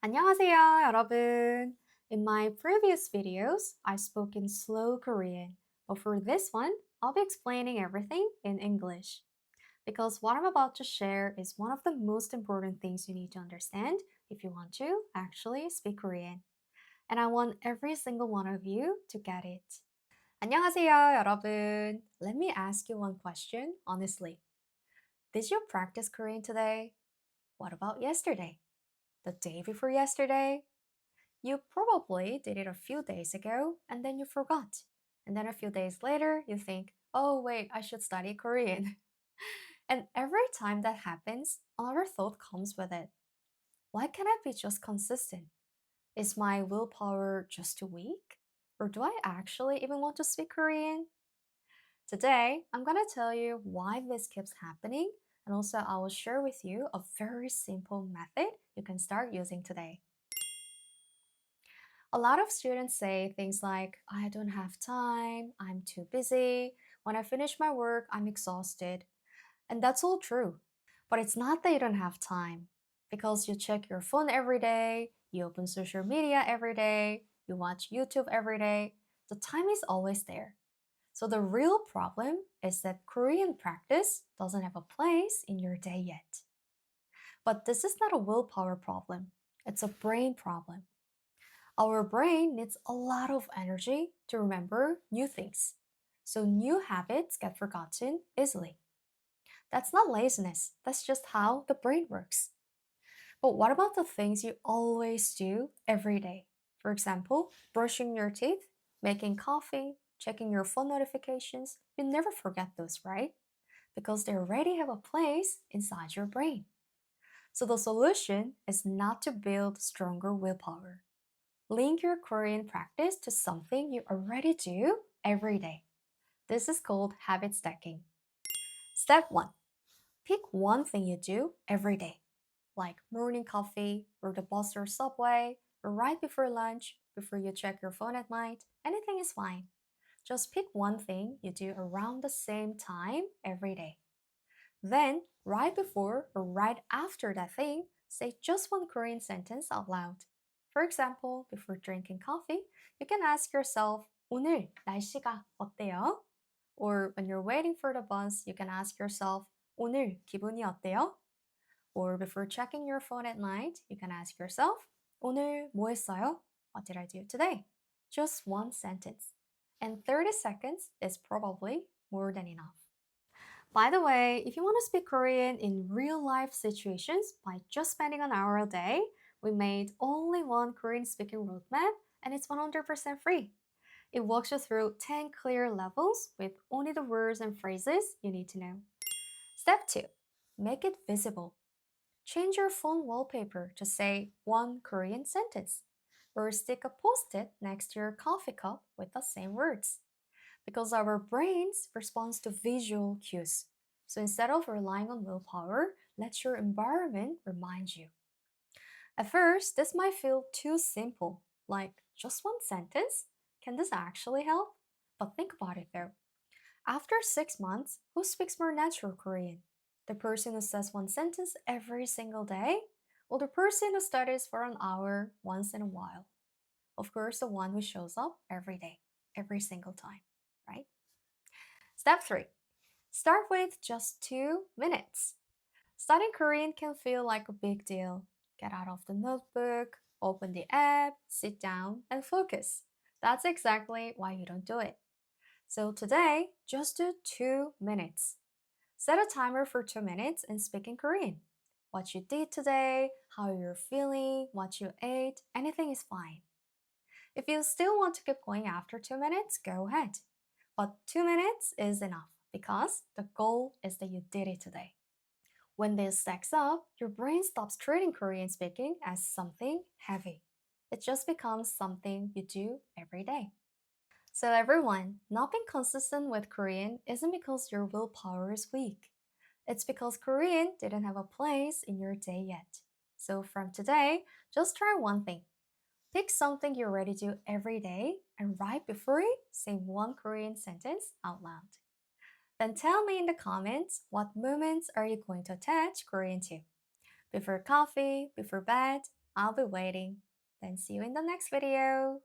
안녕하세요, 여러분. In my previous videos, I spoke in slow Korean, but for this one, I'll be explaining everything in English. Because what I'm about to share is one of the most important things you need to understand if you want to actually speak Korean. And I want every single one of you to get it. 안녕하세요, 여러분. Let me ask you one question, honestly. Did you practice Korean today? What about yesterday? The day before yesterday? You probably did it a few days ago and then you forgot. And then a few days later, you think, oh, wait, I should study Korean. And every time that happens, another thought comes with it. Why can't I be just consistent? Is my willpower just too weak? Or do I actually even want to speak Korean? Today, I'm going to tell you why this keeps happening, and also I will share with you a very simple method you can start using today. A lot of students say things like, I don't have time, I'm too busy, when I finish my work, I'm exhausted. And that's all true. But it's not that you don't have time, because you check your phone every day, you open social media every day, you watch YouTube every day. The time is always there. So the real problem is that Korean practice doesn't have a place in your day yet. But this is not a willpower problem, it's a brain problem. Our brain needs a lot of energy to remember new things, so new habits get forgotten easily. That's not laziness, that's just how the brain works. But what about the things you always do every day? For example, brushing your teeth, making coffee, checking your phone notifications. You never forget those, right? Because they already have a place inside your brain. So the solution is not to build stronger willpower. Link your Korean practice to something you already do every day. This is called habit stacking. Step 1. Pick one thing you do every day, like morning coffee, or the bus or subway, or right before lunch, before you check your phone at night. Anything is fine. Just pick one thing you do around the same time every day. Then, right before or right after that thing, say just one Korean sentence out loud. For example, before drinking coffee, you can ask yourself, 오늘 날씨가 어때요? Or when you're waiting for the bus, you can ask yourself, 오늘 기분이 어때요? Or before checking your phone at night, you can ask yourself, 오늘 뭐 했어요? What did I do today? Just one sentence. And 30 seconds is probably more than enough. By the way, if you want to speak Korean in real life situations by just spending an hour a day, we made only one Korean speaking roadmap and it's 100% free. It walks you through 10 clear levels with only the words and phrases you need to know. Step 2. Make it visible. Change your phone wallpaper to say one Korean sentence, or stick a post-it next to your coffee cup with the same words. Because our brains respond to visual cues. So instead of relying on willpower, let your environment remind you. At first, this might feel too simple, like just one sentence. Can this actually help? But think about it though. After 6 months, who speaks more natural Korean? The person who says one sentence every single day, or the person who studies for an hour once in a while? Of course, the one who shows up every day, every single time, right? Step 3. Start with just 2 minutes. Studying Korean can feel like a big deal. Get out of the notebook, open the app, sit down, and focus. That's exactly why you don't do it. So today, just do 2 minutes. Set a timer for 2 minutes and speak in Korean. What you did today, how you're feeling, what you ate, anything is fine. If you still want to keep going after 2 minutes, go ahead. But 2 minutes is enough because the goal is that you did it today. When this stacks up, your brain stops treating Korean speaking as something heavy. It just becomes something you do every day. So, everyone, not being consistent with Korean isn't because your willpower is weak. It's because Korean didn't have a place in your day yet. So, from today, just try one thing. Pick something you already do every day, and right before it, say one Korean sentence out loud. Then tell me in the comments what moments are you going to attach Korean to. Before coffee, before bed, I'll be waiting. Then see you in the next video.